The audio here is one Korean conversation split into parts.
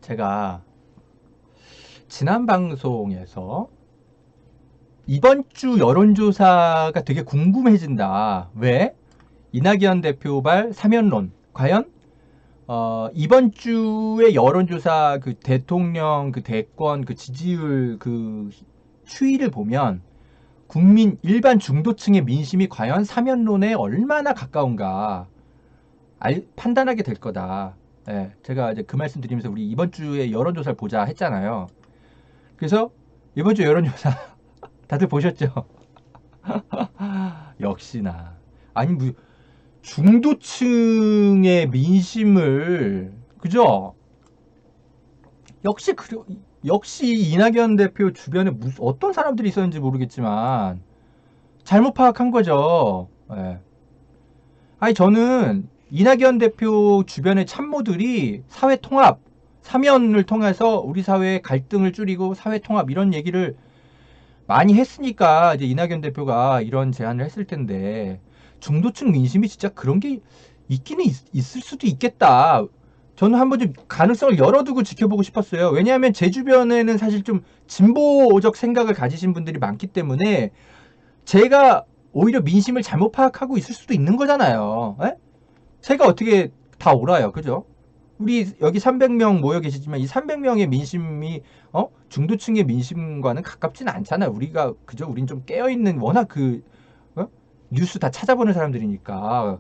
제가 지난 방송에서 이번 주 여론조사가 되게 궁금해진다. 왜? 이낙연 대표발 사면론. 과연 이번 주의 여론조사 그 대통령 그 대권 그 지지율 그 추이를 보면 국민 일반 중도층의 민심이 과연 사면론에 얼마나 가까운가 판단하게 될 거다. 예, 제가 이제 그 말씀 드리면서 우리 이번 주에 여론조사를 보자 했잖아요. 그래서 이번 주 여론조사 다들 보셨죠? 역시나. 아니, 뭐, 중도층의 민심을, 그죠? 역시 이낙연 대표 주변에 어떤 사람들이 있었는지 모르겠지만, 잘못 파악한 거죠. 예. 아니, 저는 이낙연 대표 주변의 참모들이 사회 통합, 사면을 통해서 우리 사회의 갈등을 줄이고 사회 통합 이런 얘기를 많이 했으니까 이제 이낙연 대표가 이런 제안을 했을 텐데 중도층 민심이 진짜 그런 게 있기는 있을 수도 있겠다. 저는 한번 좀 가능성을 열어두고 지켜보고 싶었어요. 왜냐하면 제 주변에는 사실 좀 진보적 생각을 가지신 분들이 많기 때문에 제가 오히려 민심을 잘못 파악하고 있을 수도 있는 거잖아요. 에? 제가 어떻게 다 옳아요. 그죠? 우리 여기 300명 모여 계시지만 이 300명의 민심이 중도층의 민심과는 가깝지는 않잖아요. 우리가 그죠? 우린 좀 깨어있는 워낙 뉴스 다 찾아보는 사람들이니까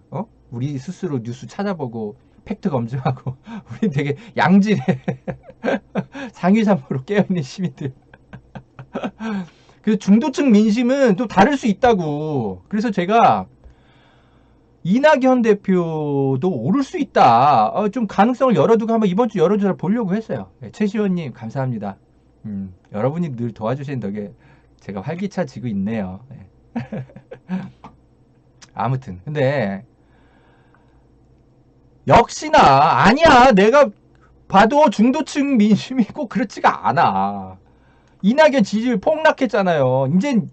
우리 스스로 뉴스 찾아보고 팩트 검증하고 우린 되게 양질의 상위삼으로 깨어있는 시민들. 그래서 중도층 민심은 또 다를 수 있다고. 그래서 제가 이낙연 대표도 오를 수 있다. 좀 가능성을 열어두고 한번 이번 주 여론조사를 보려고 했어요. 네, 최시원님 감사합니다. 여러분이 늘 도와주신 덕에 제가 활기차지고 있네요. 네. 아무튼 근데 역시나 아니야. 내가 봐도 중도층 민심이 꼭 그렇지가 않아. 이낙연 지지율 폭락했잖아요. 이젠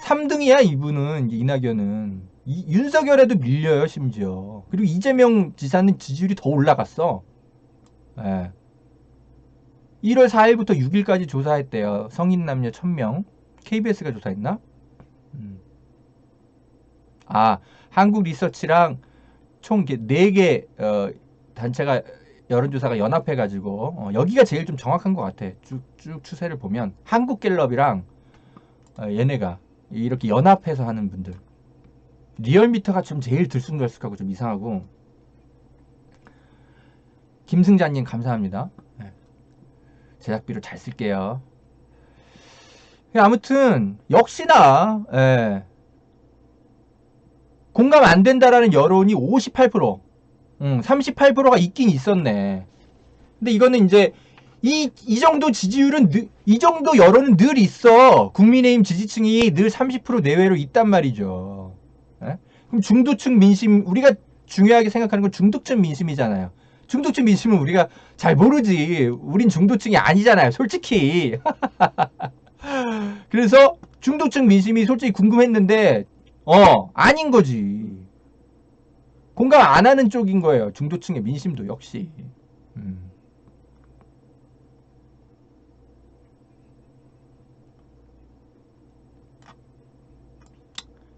3등이야 이분은. 이낙연은 윤석열에도 밀려요 심지어. 그리고 이재명 지사는 지지율이 더 올라갔어. 예. 1월 4일부터 6일까지 조사했대요. 성인 남녀 1000명. KBS가 조사했나? 한국 리서치랑 총 4개 단체가 여론조사가 연합해가지고 여기가 제일 좀 정확한 것 같아. 쭉 추세를 보면 한국갤럽이랑 얘네가 이렇게 연합해서 하는 분들. 리얼미터가 좀 제일 들쑥날쑥하고 좀 이상하고. 김승자님 감사합니다. 제작비로 잘 쓸게요. 아무튼 역시나 공감 안 된다라는 여론이 58%, 38%가 있긴 있었네. 근데 이거는 이제 이 정도 지지율은 이 정도 여론은 늘 있어. 국민의힘 지지층이 늘 30% 내외로 있단 말이죠. 그럼 중도층 민심, 우리가 중요하게 생각하는 건 중도층 민심이잖아요. 중도층 민심은 우리가 잘 모르지. 우린 중도층이 아니잖아요. 솔직히. 그래서 중도층 민심이 솔직히 궁금했는데 아닌 거지. 공감 안 하는 쪽인 거예요. 중도층의 민심도 역시.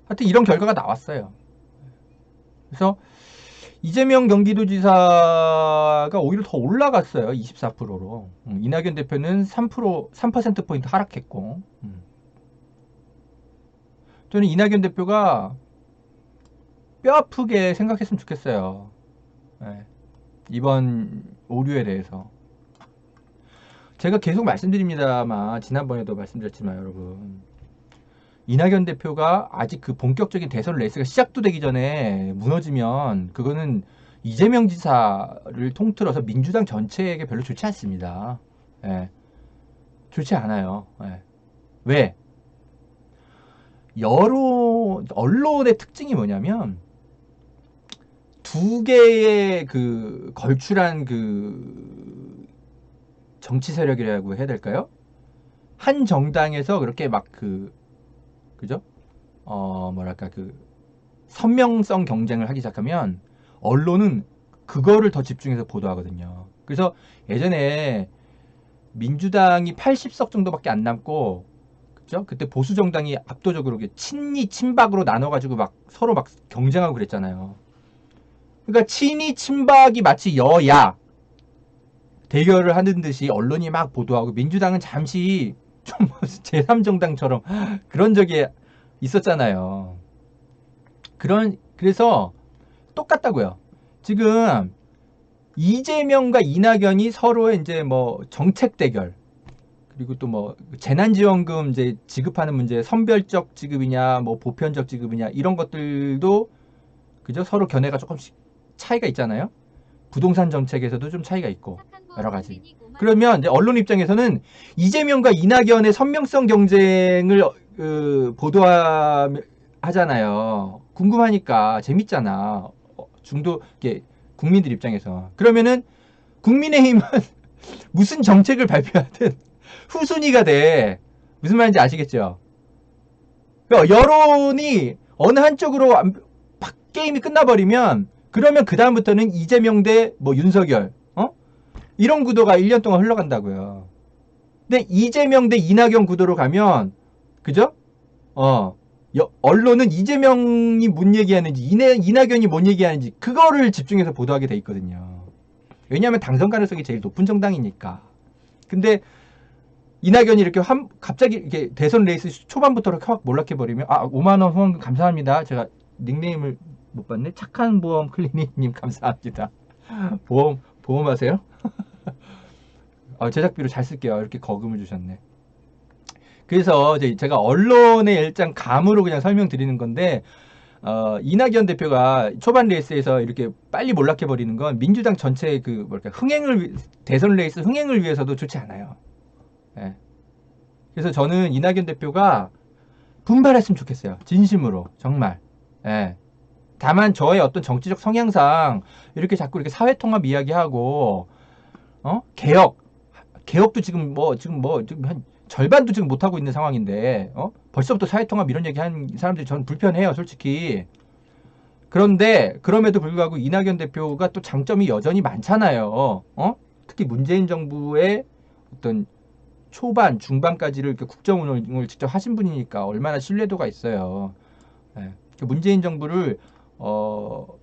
하여튼 이런 결과가 나왔어요. 그래서 이재명 경기도지사가 오히려 더 올라갔어요. 24%로. 이낙연 대표는 3%포인트 하락했고. 저는 이낙연 대표가 뼈 아프게 생각했으면 좋겠어요. 이번 오류에 대해서. 제가 계속 말씀드립니다만, 지난번에도 말씀드렸지만, 여러분. 이낙연 대표가 아직 그 본격적인 대선 레이스가 시작도 되기 전에 무너지면 그거는 이재명 지사를 통틀어서 민주당 전체에게 별로 좋지 않습니다. 좋지 않아요. 왜? 언론의 특징이 뭐냐면 두 개의 그 걸출한 그 정치 세력이라고 해야 될까요? 한 정당에서 그렇게 막 그죠? 뭐랄까 그 선명성 경쟁을 하기 시작하면 언론은 그거를 더 집중해서 보도하거든요. 그래서 예전에 민주당이 80석 정도밖에 안 남고, 그죠? 그때 보수 정당이 압도적으로 친이 친박으로 나눠가지고 막 서로 막 경쟁하고 그랬잖아요. 그러니까 친이 친박이 마치 여야 대결을 하는 듯이 언론이 막 보도하고, 민주당은 잠시 좀 제3정당처럼 그런 적이 있었잖아요. 그래서 똑같다고요. 지금 이재명과 이낙연이 서로의 이제 뭐 정책 대결, 그리고 또 뭐 재난지원금 이제 지급하는 문제, 선별적 지급이냐 뭐 보편적 지급이냐 이런 것들도 그죠? 서로 견해가 조금씩 차이가 있잖아요. 부동산 정책에서도 좀 차이가 있고 여러 가지. 그러면 이제 언론 입장에서는 이재명과 이낙연의 선명성 경쟁을 보도하잖아요. 궁금하니까 재밌잖아. 중도 이게 국민들 입장에서. 그러면은 국민의힘은 무슨 정책을 발표하든 후순위가 돼. 무슨 말인지 아시겠죠? 그러니까 여론이 어느 한쪽으로 게임이 끝나버리면, 그러면 그 다음부터는 이재명 대 뭐 윤석열 이런 구도가 1년 동안 흘러간다고요. 근데 이재명 대 이낙연 구도로 가면 그죠? 언론은 이재명이 뭔 얘기하는지 이낙연이 뭔 얘기하는지 그거를 집중해서 보도하게 돼 있거든요. 왜냐하면 당선 가능성이 제일 높은 정당이니까. 근데 이낙연이 이렇게 갑자기 이렇게 대선 레이스 초반부터 이렇게 확 몰락해버리면 5만원 후원금 감사합니다. 제가 닉네임을 못 봤네. 착한 보험 클리닉님 감사합니다. 보험하세요? 제작비로 잘 쓸게요. 이렇게 거금을 주셨네. 그래서 제가 언론의 일장 감으로 그냥 설명드리는 건데, 이낙연 대표가 초반 레이스에서 이렇게 빨리 몰락해버리는 건 민주당 전체의 대선 레이스 흥행을 위해서도 좋지 않아요. 예. 그래서 저는 이낙연 대표가 분발했으면 좋겠어요. 진심으로. 정말. 예. 다만 저의 어떤 정치적 성향상 이렇게 자꾸 이렇게 사회통합 이야기하고, 개혁도 지금 한 절반도 지금 못하고 있는 상황인데, 벌써부터 사회통합 이런 얘기 하는 사람들이 저는 불편해요, 솔직히. 그런데, 그럼에도 불구하고 이낙연 대표가 또 장점이 여전히 많잖아요. 특히 문재인 정부의 어떤 초반, 중반까지를 이렇게 국정운영을 직접 하신 분이니까 얼마나 신뢰도가 있어요. 네. 문재인 정부를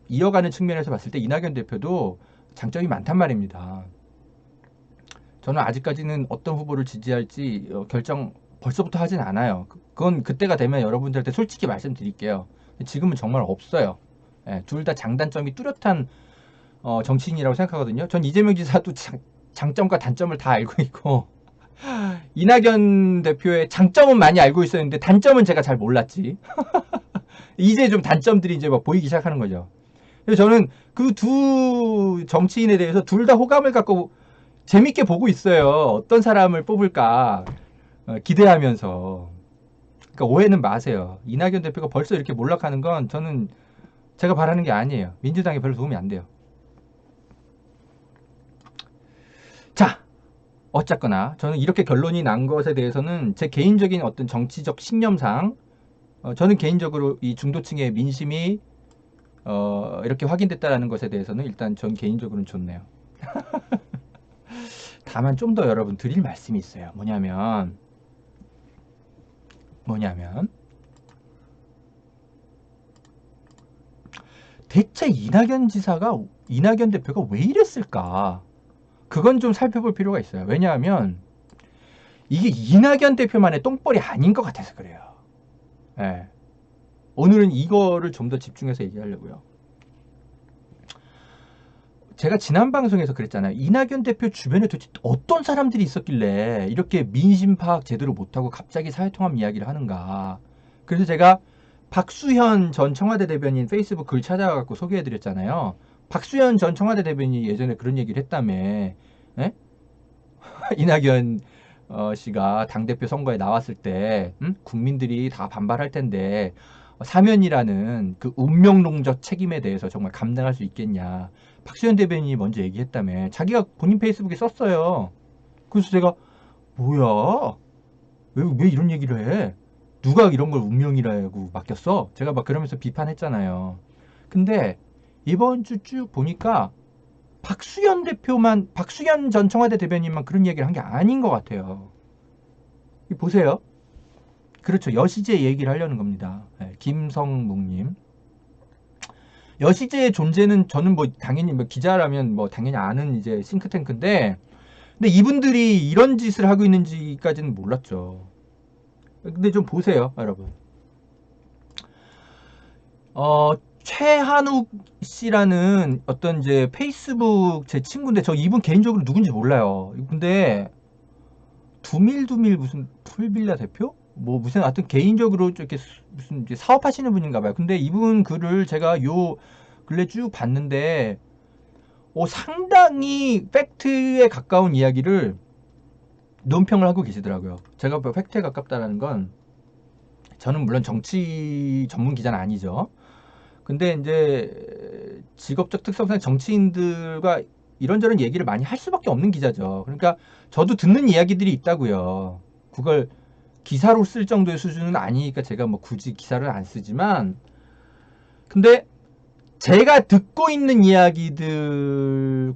이어가는 측면에서 봤을 때 이낙연 대표도 장점이 많단 말입니다. 저는 아직까지는 어떤 후보를 지지할지 결정 벌써부터 하진 않아요. 그건 그때가 되면 여러분들한테 솔직히 말씀드릴게요. 지금은 정말 없어요. 네, 둘 다 장단점이 뚜렷한 정치인이라고 생각하거든요. 전 이재명 지사도 장점과 단점을 다 알고 있고, 이낙연 대표의 장점은 많이 알고 있었는데 단점은 제가 잘 몰랐지. 이제 좀 단점들이 이제 막 보이기 시작하는 거죠. 그래서 저는 그 두 정치인에 대해서 둘 다 호감을 갖고 재밌게 보고 있어요. 어떤 사람을 뽑을까 기대하면서. 그러니까 오해는 마세요. 이낙연 대표가 벌써 이렇게 몰락하는 건 저는 제가 바라는 게 아니에요. 민주당에 별로 도움이 안 돼요. 자, 어쨌거나 저는 이렇게 결론이 난 것에 대해서는 제 개인적인 어떤 정치적 신념상 저는 개인적으로 이 중도층의 민심이 이렇게 확인됐다는 것에 대해서는 일단 전 개인적으로는 좋네요. 다만 좀 더 여러분 드릴 말씀이 있어요. 뭐냐면 대체 이낙연 대표가 왜 이랬을까? 그건 좀 살펴볼 필요가 있어요. 왜냐하면 이게 이낙연 대표만의 똥벌이 아닌 것 같아서 그래요. 네. 오늘은 이거를 좀 더 집중해서 얘기하려고요. 제가 지난 방송에서 그랬잖아요. 이낙연 대표 주변에 도대체 어떤 사람들이 있었길래 이렇게 민심 파악 제대로 못하고 갑자기 사회통합 이야기를 하는가. 그래서 제가 박수현 전 청와대 대변인 페이스북 글 찾아가지고 소개해드렸잖아요. 박수현 전 청와대 대변인이 예전에 그런 얘기를 했다며. 예? 이낙연 씨가 당대표 선거에 나왔을 때 국민들이 다 반발할 텐데 사면이라는 그 운명론적 책임에 대해서 정말 감당할 수 있겠냐. 박수현 대변인이 먼저 얘기했다며. 자기가 본인 페이스북에 썼어요. 그래서 제가 뭐야? 왜 이런 얘기를 해? 누가 이런 걸 운명이라고 맡겼어? 제가 막 그러면서 비판했잖아요. 근데 이번 주 쭉 보니까 박수현 전 청와대 대변인만 그런 얘기를 한 게 아닌 것 같아요. 보세요. 그렇죠. 여시제 얘기를 하려는 겁니다. 네, 김성묵님. 여시제의 존재는 저는 뭐 당연히 뭐 기자라면 뭐 당연히 아는 이제 싱크탱크인데, 근데 이분들이 이런 짓을 하고 있는지까지는 몰랐죠. 근데 좀 보세요, 여러분. 최한욱 씨라는 어떤 이제 페이스북 제 친구인데 저 이분 개인적으로 누군지 몰라요. 근데 두밀두밀 무슨 풀빌라 대표? 뭐 무슨 하여튼 개인적으로 이렇게 무슨 이제 사업하시는 분인가 봐요. 근데 이분 글을 제가 요 근래 쭉 봤는데 상당히 팩트에 가까운 이야기를 논평을 하고 계시더라고요. 제가 팩트에 가깝다는 건 저는 물론 정치 전문 기자는 아니죠. 근데 이제 직업적 특성상 정치인들과 이런저런 얘기를 많이 할 수밖에 없는 기자죠. 그러니까 저도 듣는 이야기들이 있다고요. 그걸 기사로 쓸 정도의 수준은 아니니까 제가 뭐 굳이 기사를 안 쓰지만, 근데 제가 듣고 있는 이야기들과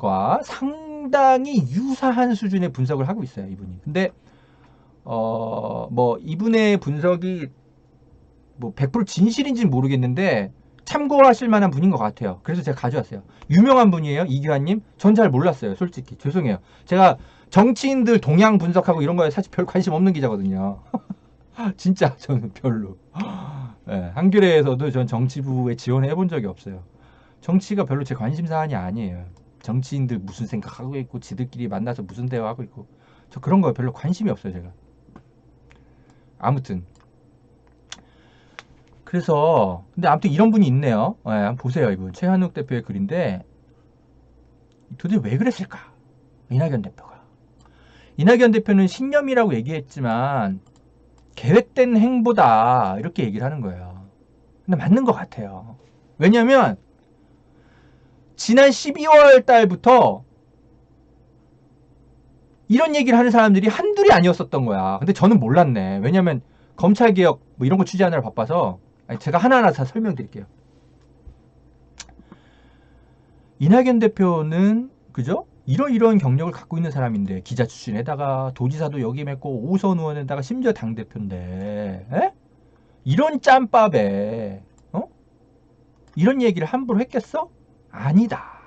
상당히 유사한 수준의 분석을 하고 있어요, 이분이. 근데 뭐 이분의 분석이 뭐 100% 진실인지는 모르겠는데 참고하실 만한 분인 것 같아요. 그래서 제가 가져왔어요. 유명한 분이에요, 이규환님. 전 잘 몰랐어요, 솔직히. 죄송해요. 제가 정치인들 동향 분석하고 이런 거에 사실 별 관심 없는 기자거든요. 진짜 저는 별로. 네, 한겨레에서도 전 정치부에 지원해 본 적이 없어요. 정치가 별로 제 관심 사안이 아니에요. 정치인들 무슨 생각하고 있고 지들끼리 만나서 무슨 대화하고 있고 저 그런 거에 별로 관심이 없어요, 제가. 아무튼 그래서 근데 아무튼 이런 분이 있네요. 네, 한번 보세요. 이분 최한욱 대표의 글인데 도대체 왜 그랬을까? 이낙연 대표가. 이낙연 대표는 신념이라고 얘기했지만 계획된 행보다 이렇게 얘기를 하는 거예요. 근데 맞는 것 같아요. 왜냐면 지난 12월 달부터 이런 얘기를 하는 사람들이 한둘이 아니었었던 거야. 근데 저는 몰랐네. 왜냐면 검찰개혁 뭐 이런 거 취재하느라 바빠서. 제가 하나하나 다 설명드릴게요. 이낙연 대표는 그죠? 이런 경력을 갖고 있는 사람인데 기자 출신에다가 도지사도 역임했고 5선 의원에다가 심지어 당대표인데 이런 짬밥에 이런 얘기를 함부로 했겠어? 아니다.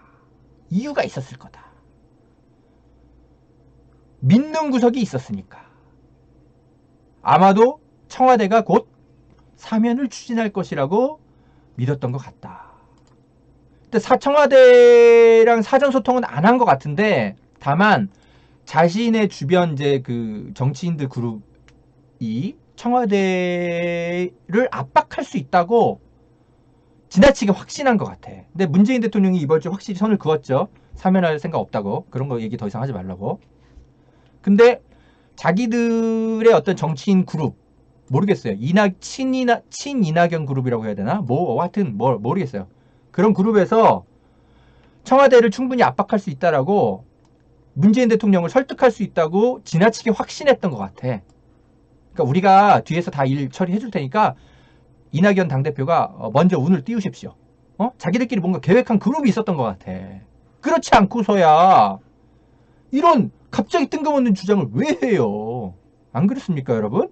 이유가 있었을 거다. 믿는 구석이 있었으니까. 아마도 청와대가 곧 사면을 추진할 것이라고 믿었던 것 같다. 근데 청와대랑 사전 소통은 안 한 것 같은데, 다만 자신의 주변 이제 그 정치인들 그룹이 청와대를 압박할 수 있다고 지나치게 확신한 것 같아. 근데 문재인 대통령이 이번 주 확실히 선을 그었죠. 사면할 생각 없다고. 그런 거 얘기 더 이상 하지 말라고. 근데 자기들의 어떤 정치인 그룹 모르겠어요. 친이낙연 그룹이라고 해야 되나? 뭐 하여튼 모르겠어요. 그런 그룹에서 청와대를 충분히 압박할 수 있다라고 문재인 대통령을 설득할 수 있다고 지나치게 확신했던 것 같아. 그러니까 우리가 뒤에서 다 일 처리해 줄 테니까 이낙연 당대표가 먼저 운을 띄우십시오. 자기들끼리 뭔가 계획한 그룹이 있었던 것 같아. 그렇지 않고서야 이런 갑자기 뜬금없는 주장을 왜 해요? 안 그렇습니까, 여러분?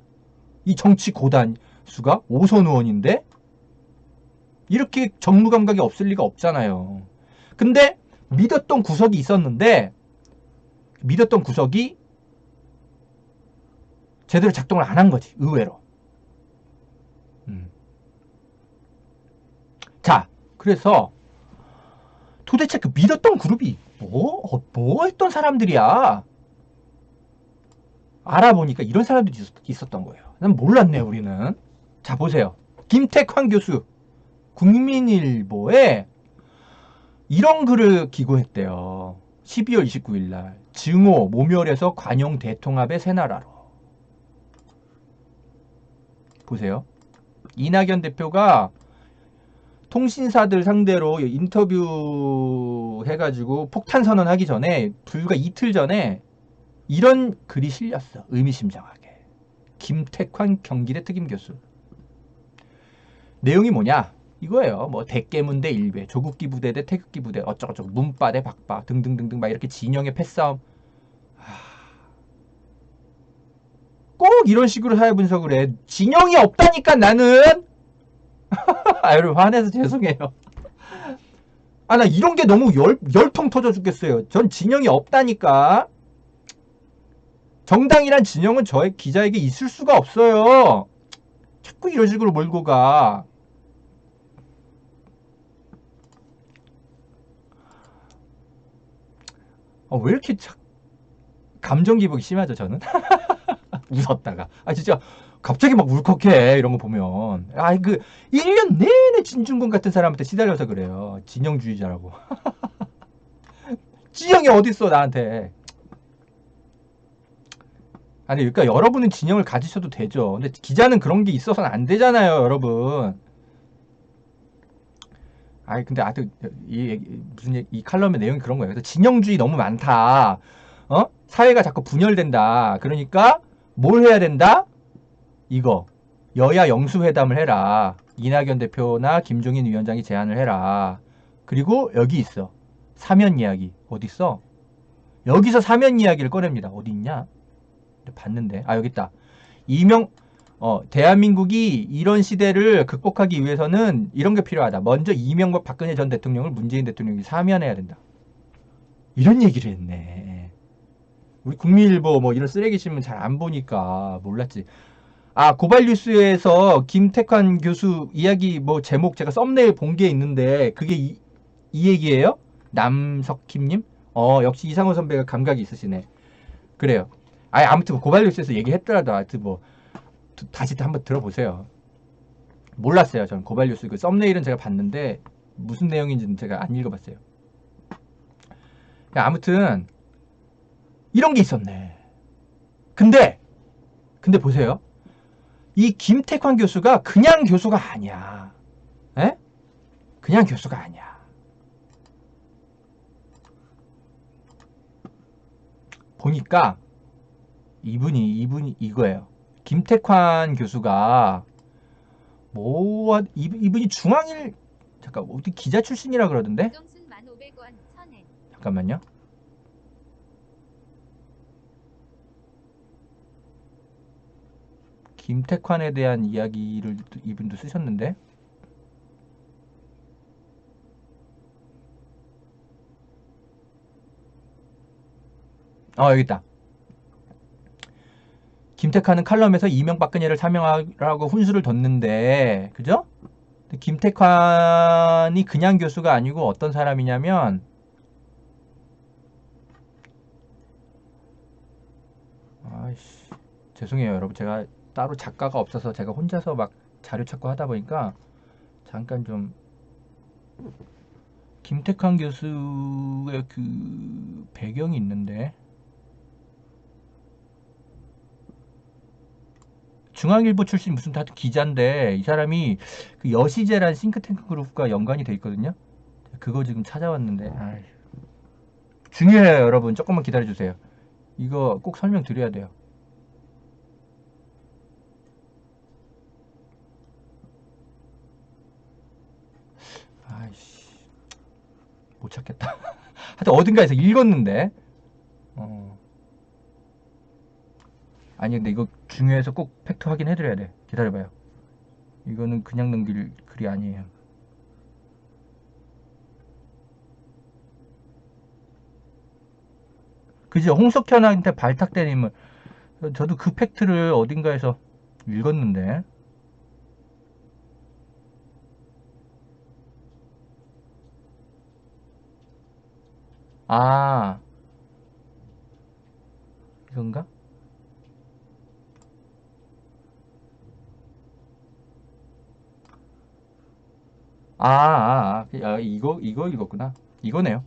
이 정치 고단수가 5선 의원인데 이렇게 정무 감각이 없을 리가 없잖아요. 근데 믿었던 구석이 있었는데 믿었던 구석이 제대로 작동을 안 한 거지, 의외로. 자, 그래서 도대체 그 믿었던 그룹이 뭐 했던 사람들이야? 알아보니까 이런 사람들이 있었던 거예요. 난 몰랐네, 우리는. 자, 보세요. 김택환 교수, 국민일보에 이런 글을 기고했대요. 12월 29일 날. 증오, 모멸에서 관용 대통합의 새나라로. 보세요. 이낙연 대표가 통신사들 상대로 인터뷰 해가지고 폭탄 선언하기 전에 불과 이틀 전에 이런 글이 실렸어. 의미심장하게. 김택환 경기대 특임 교수. 내용이 뭐냐? 이거예요. 뭐 대깨문대 일베, 조국기 부대 대 태극기 부대, 어쩌고저쩌고, 문바 대 박바 등등등등 막 이렇게 진영의 패싸움. 꼭 이런 식으로 사회 분석을 해. 진영이 없다니까 나는. 아, 여러분 화내서 죄송해요. 아, 나 이런 게 너무 열통 터져 죽겠어요. 전 진영이 없다니까. 정당이란 진영은 저의 기자에게 있을 수가 없어요. 자꾸 이런 식으로 몰고 가. 왜 이렇게 감정 기복이 심하죠, 저는? 웃었다가. 아, 진짜, 갑자기 막 울컥해, 이런 거 보면. 1년 내내 진중권 같은 사람한테 시달려서 그래요. 진영주의자라고. 진영이 어딨어, 나한테. 아니, 그러니까 여러분은 진영을 가지셔도 되죠. 근데 기자는 그런 게 있어서는 안 되잖아요, 여러분. 아니, 근데 이 칼럼의 내용이 그런 거예요. 그래서 진영주의 너무 많다. 사회가 자꾸 분열된다. 그러니까 뭘 해야 된다? 이거. 여야 영수회담을 해라. 이낙연 대표나 김종인 위원장이 제안을 해라. 그리고 여기 있어. 사면 이야기. 어디 있어? 여기서 사면 이야기를 꺼냅니다. 어디 있냐? 봤는데. 여기 있다. 대한민국이 이런 시대를 극복하기 위해서는 이런 게 필요하다. 먼저 이명박 박근혜 전 대통령을 문재인 대통령이 사면해야 된다. 이런 얘기를 했네. 우리 국민일보 뭐 이런 쓰레기 신문 잘 안 보니까 몰랐지. 고발뉴스에서 김택환 교수 이야기 뭐 제목 제가 썸네일 본 게 있는데 그게 이 얘기예요? 남석킴님? 역시 이상호 선배가 감각이 있으시네. 그래요. 아무튼 고발뉴스에서 얘기했더라도 하여튼 뭐 다시 한번 들어보세요. 몰랐어요. 저는 고발뉴스 그 썸네일은 제가 봤는데 무슨 내용인지는 제가 안 읽어봤어요. 아무튼 이런 게 있었네. 근데 보세요. 이 김택환 교수가 그냥 교수가 아니야. 에? 그냥 교수가 아니야. 보니까 이분이 이거예요. 김택환 교수가 이분이 잠깐 어디 기자 출신이라 그러던데? 잠깐만요. 김택환에 대한 이야기를 이분도 쓰셨는데 여기 있다. 김택환은 칼럼에서 이명박근혜를 사명하라고 훈수를 뒀는데 그죠? 김택환이 그냥 교수가 아니고 어떤 사람이냐면 죄송해요 여러분. 제가 따로 작가가 없어서 제가 혼자서 막 자료 찾고 하다 보니까 잠깐 좀 김택환 교수의 그 배경이 있는데 중앙일보 출신 무슨 다 기자인데 이 사람이 그 여시제란 싱크탱크 그룹과 연관이 돼 있거든요. 그거 지금 찾아왔는데 중요해요 여러분. 조금만 기다려주세요. 이거 꼭 설명드려야 돼요. 못 찾겠다. 하여튼 어딘가에서 읽었는데 아니 근데 이거 중요해서 꼭 팩트 확인해드려야 돼. 기다려봐요. 이거는 그냥 넘길 글이 아니에요. 그죠? 홍석현한테 발탁된 인물. 저도 그 팩트를 어딘가에서 읽었는데 이건가? 이거 읽었구나. 이거네요.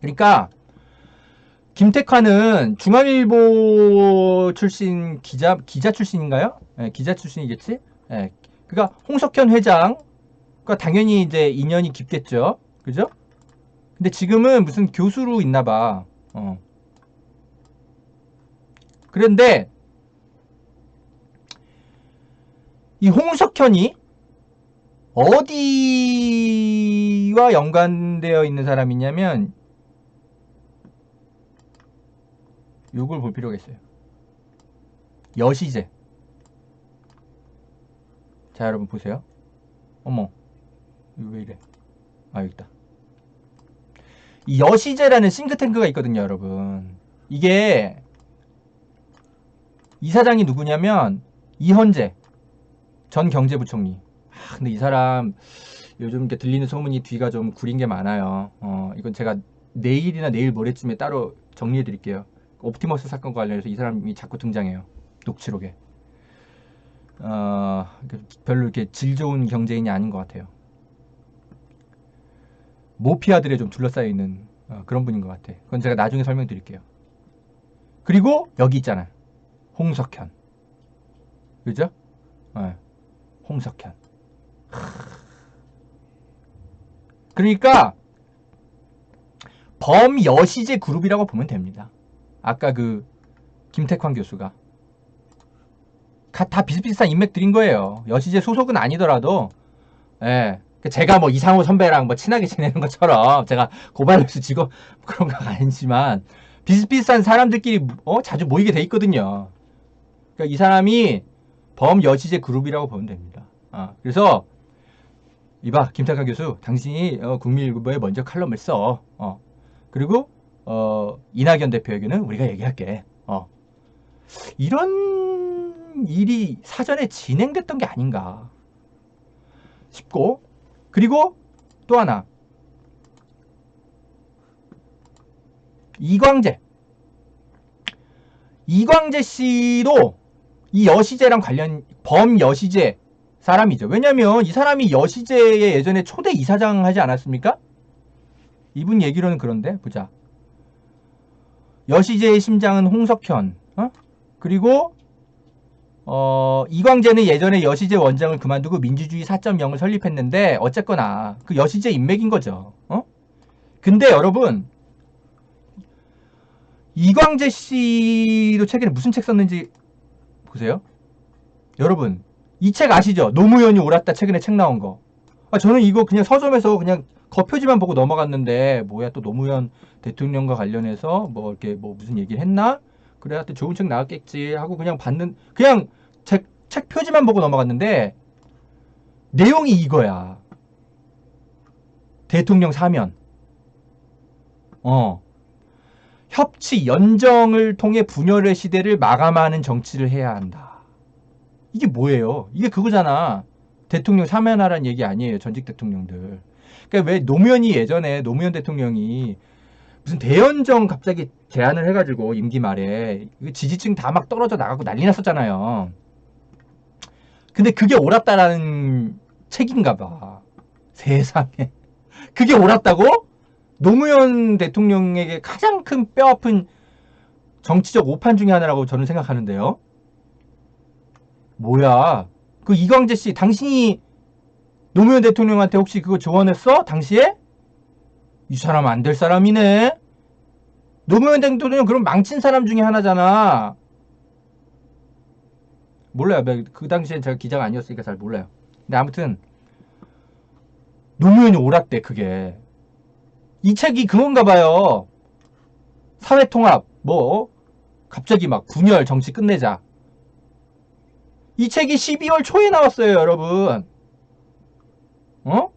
그러니까 김택환은 중앙일보 출신 기자 출신인가요? 네, 기자 출신이겠지? 네, 그러니까 홍석현 회장과 당연히 이제 인연이 깊겠죠. 그죠? 근데 지금은 무슨 교수로 있나 봐. 그런데 이 홍석현이 어디와 연관되어 있는 사람이냐면 요걸 볼 필요가 있어요. 여시제. 자, 여러분 보세요. 어머, 이거 왜 이래? 아, 여기 있다. 이 여시제라는 싱크탱크가 있거든요, 여러분. 이게 이사장이 누구냐면 이헌재 전 경제부총리. 근데 이 사람 요즘 이렇게 들리는 소문이 뒤가 좀 구린 게 많아요. 이건 제가 내일이나 내일 모레쯤에 따로 정리해 드릴게요. 옵티머스 사건과 관련해서 이 사람이 자꾸 등장해요. 녹취록에. 별로 이렇게 질 좋은 경제인이 아닌 것 같아요. 모피아들에 좀 둘러싸여 있는 그런 분인 것 같아. 그건 제가 나중에 설명드릴게요. 그리고 여기 있잖아요. 홍석현. 그죠? 홍석현. 그러니까 범여시제 그룹이라고 보면 됩니다. 아까 그 김택환 교수가 다 비슷비슷한 인맥들인 거예요. 여시제 소속은 아니더라도, 예. 제가 뭐 이상호 선배랑 뭐 친하게 지내는 것처럼 제가 고발뉴스 직업 그런 거 아니지만 비슷비슷한 사람들끼리 자주 모이게 돼 있거든요. 그러니까 이 사람이 범여시제 그룹이라고 보면 됩니다. 그래서 이봐 김탁환 교수, 당신이 국민일보에 먼저 칼럼을 써. 그리고 이낙연 대표에게는 우리가 얘기할게. 이런 일이 사전에 진행됐던 게 아닌가 싶고, 그리고 또 하나, 이광재 씨도 이 여시제랑 관련 범여시제 사람이죠. 왜냐면 이 사람이 여시제의 예전에 초대 이사장 하지 않았습니까? 이분 얘기로는 그런데 보자. 여시제의 심장은 홍석현. 그리고 이광재는 예전에 여시제 원장을 그만두고 민주주의 4.0을 설립했는데 어쨌거나 그 여시제 인맥인 거죠. 근데 여러분, 이광재 씨도 최근에 무슨 책 썼는지 보세요. 여러분, 이 책 아시죠? 노무현이 옳았다, 최근에 책 나온 거. 저는 이거 그냥 서점에서 그냥 겉표지만 보고 넘어갔는데, 뭐야, 또 노무현 대통령과 관련해서 뭐 이렇게 뭐 무슨 얘기를 했나? 그래, 하여튼 좋은 책 나왔겠지 하고 그냥 그냥 책 표지만 보고 넘어갔는데, 내용이 이거야. 대통령 사면. 협치, 연정을 통해 분열의 시대를 마감하는 정치를 해야 한다. 이게 뭐예요? 이게 그거잖아. 대통령 사면하라는 얘기 아니에요, 전직 대통령들. 그러니까 왜 노무현 대통령이 무슨 대연정 갑자기 제안을 해가지고 임기 말에 지지층 다 막 떨어져 나가고 난리 났었잖아요. 근데 그게 옳았다라는 책인가 봐. 세상에. 그게 옳았다고? 노무현 대통령에게 가장 큰 뼈아픈 정치적 오판 중에 하나라고 저는 생각하는데요. 뭐야? 그 이광재 씨, 당신이 노무현 대통령한테 혹시 그거 조언했어? 당시에? 이 사람 안 될 사람이네? 노무현 대통령 그럼 망친 사람 중에 하나잖아. 몰라요. 그 당시엔 제가 기자가 아니었으니까 잘 몰라요. 근데 아무튼 노무현이 옳았대, 그게. 이 책이 그건가 봐요. 사회통합, 갑자기 막 분열 정치 끝내자. 이 책이 12월 초에 나왔어요, 여러분. 그러니까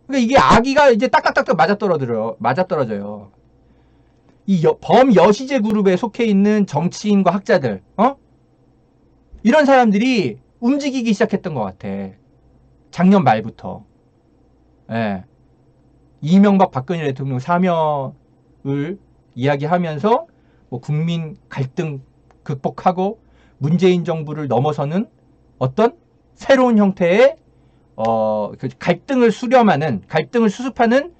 이게 아기가 이제 딱딱딱딱 맞아떨어져요. 이 범여시제 그룹에 속해 있는 정치인과 학자들, 이런 사람들이 움직이기 시작했던 것 같아. 작년 말부터. 예. 이명박 박근혜 대통령 사면을 이야기하면서 국민 갈등 극복하고 문재인 정부를 넘어서는 어떤 새로운 형태의 갈등을 수렴하는, 갈등을 수습하는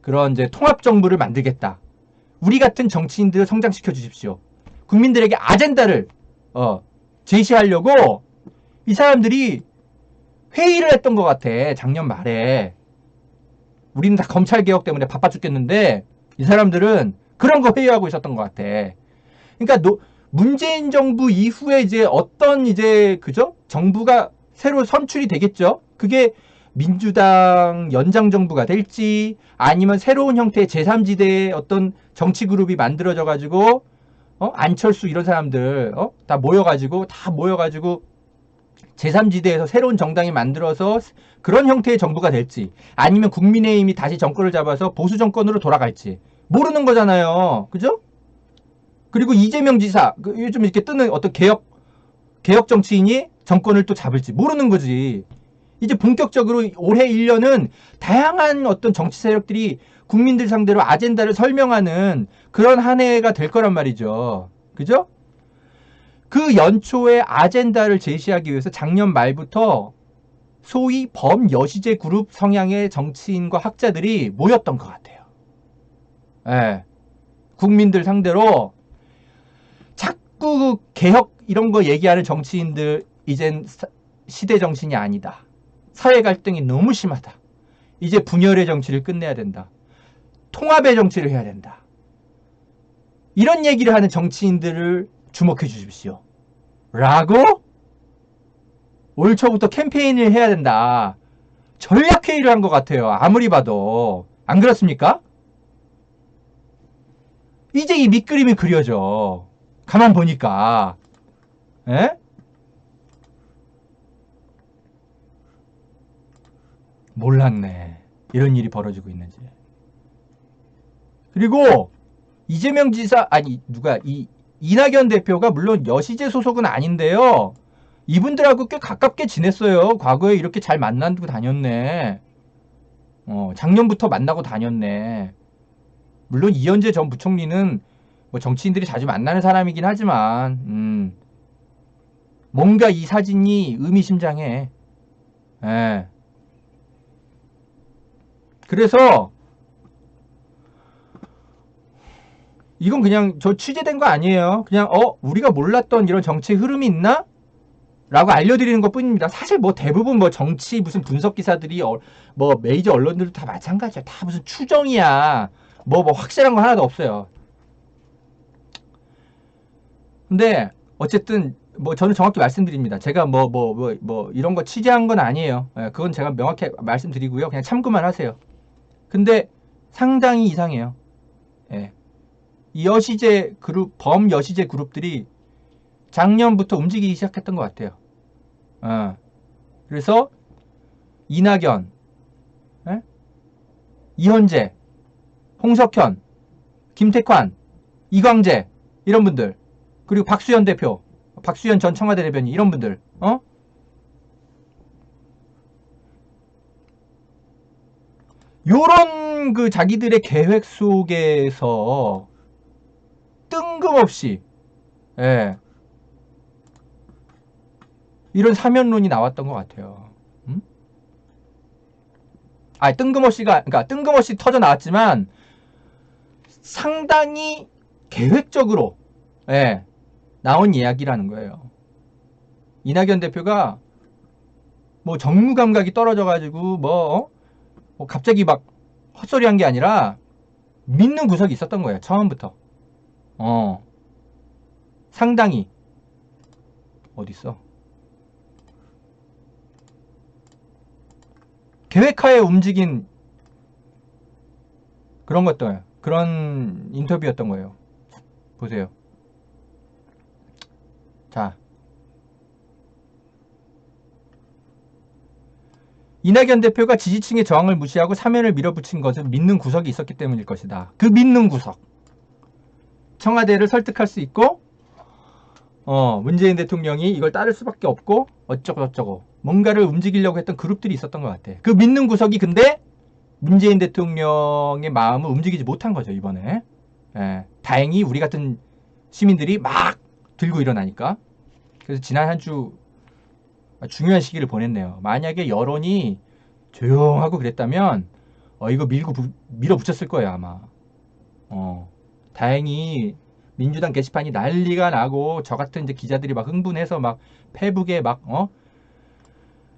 그런 이제 통합 정부를 만들겠다. 우리 같은 정치인들을 성장시켜 주십시오. 국민들에게 아젠다를 제시하려고 이 사람들이 회의를 했던 것 같아. 작년 말에. 우리는 다 검찰개혁 때문에 바빠 죽겠는데 이 사람들은 그런 거 회의하고 있었던 것 같아. 그러니까 문재인 정부 이후에 이제 어떤 이제 그죠? 정부가 새로 선출이 되겠죠. 그게 민주당 연장 정부가 될지 아니면 새로운 형태의 제3지대의 어떤 정치 그룹이 만들어져 가지고 안철수 이런 사람들 다 모여가지고 제3지대에서 새로운 정당이 만들어서 그런 형태의 정부가 될지 아니면 국민의힘이 다시 정권을 잡아서 보수 정권으로 돌아갈지 모르는 거잖아요. 그죠? 그리고 이재명 지사 요즘 이렇게 뜨는 어떤 개혁 정치인이 정권을 또 잡을지 모르는 거지. 이제 본격적으로 올해 1년은 다양한 어떤 정치 세력들이 국민들 상대로 아젠다를 설명하는 그런 한 해가 될 거란 말이죠. 그죠? 그 연초에 아젠다를 제시하기 위해서 작년 말부터 소위 범여시제 그룹 성향의 정치인과 학자들이 모였던 것 같아요. 예. 국민들 상대로 자꾸 개혁 이런 거 얘기하는 정치인들 이젠 시대 정신이 아니다. 사회 갈등이 너무 심하다. 이제 분열의 정치를 끝내야 된다. 통합의 정치를 해야 된다. 이런 얘기를 하는 정치인들을 주목해 주십시오. 라고 올 초부터 캠페인을 해야 된다. 전략회의를 한 것 같아요. 아무리 봐도. 안 그렇습니까? 이제 이 밑그림이 그려져. 가만 보니까. 에? 몰랐네. 이런 일이 벌어지고 있는지. 그리고 이재명 지사 아니 누가 이낙연 대표가 물론 여시제 소속은 아닌데요. 이분들하고 꽤 가깝게 지냈어요. 과거에 이렇게 잘 만나고 다녔네. 작년부터 만나고 다녔네. 물론 이현재 전 부총리는 뭐 정치인들이 자주 만나는 사람이긴 하지만 뭔가 이 사진이 의미심장해. 예. 그래서 이건 그냥 저 취재된 거 아니에요. 그냥 우리가 몰랐던 이런 정치 흐름이 있나? 라고 알려드리는 것 뿐입니다. 사실 뭐 대부분 뭐 정치 무슨 분석 기사들이 뭐 메이저 언론들도 다 마찬가지야. 다 무슨 추정이야. 뭐 확실한 거 하나도 없어요. 근데 어쨌든 뭐 저는 정확히 말씀드립니다. 제가 뭐 이런 거 취재한 건 아니에요. 그건 제가 명확히 말씀드리고요. 그냥 참고만 하세요. 근데 상당히 이상해요. 예. 이 여시제 그룹, 범여시제 그룹들이 작년부터 움직이기 시작했던 것 같아요. 그래서 이낙연, 이현재, 홍석현, 김태환, 이광재 이런 분들 그리고 박수현 대표, 박수현 전 청와대 대변인 이런 분들 요런 그 자기들의 계획 속에서 뜬금없이 이런 사면론이 나왔던 것 같아요. 뜬금없이 터져 나왔지만 상당히 계획적으로 나온 이야기라는 거예요. 이낙연 대표가 뭐 정무 감각이 떨어져가지고 뭐 갑자기 막 헛소리한 게 아니라 믿는 구석이 있었던 거예요. 처음부터. 상당히 어딨어? 계획하에 움직인 그런 것들, 그런 인터뷰였던 거예요. 보세요. 자, 이낙연 대표가 지지층의 저항을 무시하고 사면을 밀어붙인 것은 믿는 구석이 있었기 때문일 것이다. 그 믿는 구석. 청와대를 설득할 수 있고 문재인 대통령이 이걸 따를 수밖에 없고 어쩌고 뭔가를 움직이려고 했던 그룹들이 있었던 것 같아. 그 믿는 구석이 근데 문재인 대통령의 마음을 움직이지 못한 거죠. 이번에. 다행히 우리 같은 시민들이 막 들고 일어나니까. 그래서 지난 한 주 중요한 시기를 보냈네요. 만약에 여론이 조용하고 그랬다면 이거 밀어붙였을 거예요. 아마. 다행히 민주당 게시판이 난리가 나고 저 같은 이제 기자들이 막 흥분해서 막 페북에 막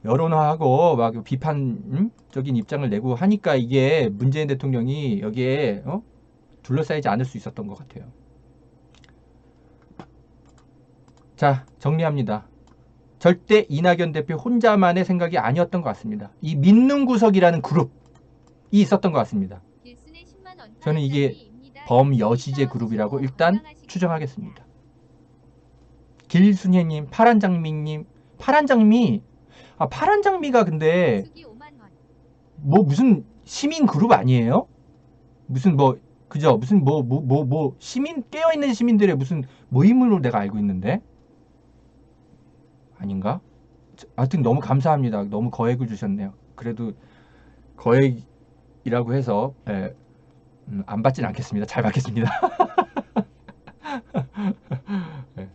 여론화하고 막 비판적인 입장을 내고 하니까 이게 문재인 대통령이 여기에 둘러싸이지 않을 수 있었던 것 같아요. 자, 정리합니다. 절대 이낙연 대표 혼자만의 생각이 아니었던 것 같습니다. 이 믿는 구석이라는 그룹이 있었던 것 같습니다. 저는 이게 범여시제 그룹이라고 일단 추정하겠습니다. 길순혜님, 파란장미님, 파란장미가 근데 뭐 무슨 시민 그룹 아니에요? 무슨 뭐 그죠? 무슨 시민 깨어있는 시민들의 무슨 모임으로 내가 알고 있는데 아닌가? 하여튼 너무 감사합니다. 너무 거액을 주셨네요. 그래도 거액이라고 해서 안 받진 않겠습니다. 잘 받겠습니다. 네.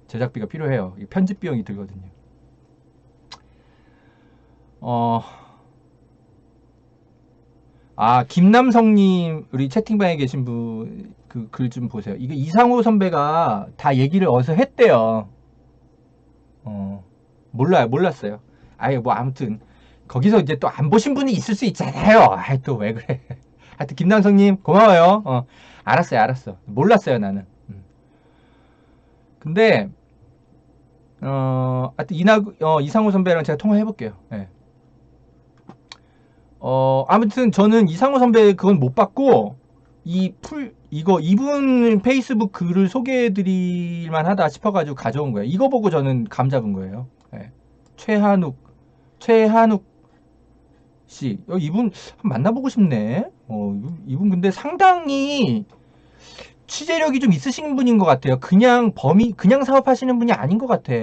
제작비가 필요해요. 편집 비용이 들거든요. 김남성님, 우리 채팅방에 계신 분, 그 글 좀 보세요. 이게 이상호 선배가 다 얘기를 어디서 했대요. 몰랐어요. 아무튼, 거기서 이제 또 안 보신 분이 있을 수 있잖아요. 또 왜 그래. 하여튼, 김남성님, 고마워요. 알았어. 몰랐어요, 나는. 근데, 하여튼, 이상호 선배랑 제가 통화해볼게요. 네. 아무튼 저는 이상호 선배 그건 못 봤고 이분 페이스북 글을 소개해드릴만 하다 싶어가지고 가져온 거예요. 이거 보고 저는 감 잡은 거예요. 네. 최한욱 씨, 이분 만나보고 싶네. 이분 근데 상당히 취재력이 좀 있으신 분인 것 같아요. 그냥 사업하시는 분이 아닌 것 같아.